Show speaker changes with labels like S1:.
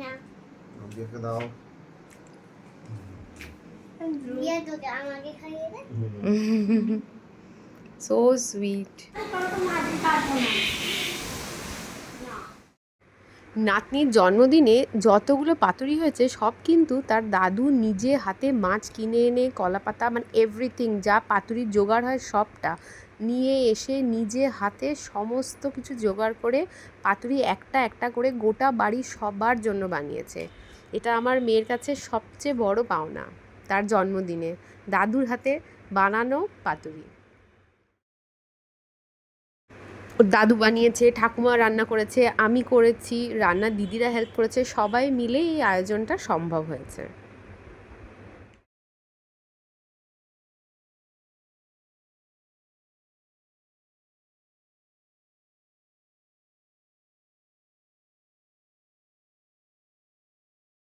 S1: না
S2: আমাকে দাও।
S1: দিয়ে তোকে আমাকে খাইয়ে দে।
S3: So sweet. নাতনির জন্মদিনে যতগুলো পাতুরি হয়েছে সব কিন্তু তার দাদু নিজে হাতে মাছ কিনে এনে কলাপাতা মানে এভরিথিং যা পাতুরির জোগাড় হয় সবটা নিয়ে এসে নিজে হাতে সমস্ত কিছু জোগাড় করে পাতুরি একটা একটা করে গোটা বাড়ির সবার জন্য বানিয়েছে। এটা আমার মেয়ের কাছে সবচেয়ে বড় পাওনা তার জন্মদিনে দাদুর হাতে বানানো পাতুরি। ওর দাদু বানিয়েছে, ঠাকুমা রান্না করেছে, আমি করেছি, রান্নার দিদিরা হেল্প করেছে, সবাই মিলে এই আয়োজনটা সম্ভব হয়েছে।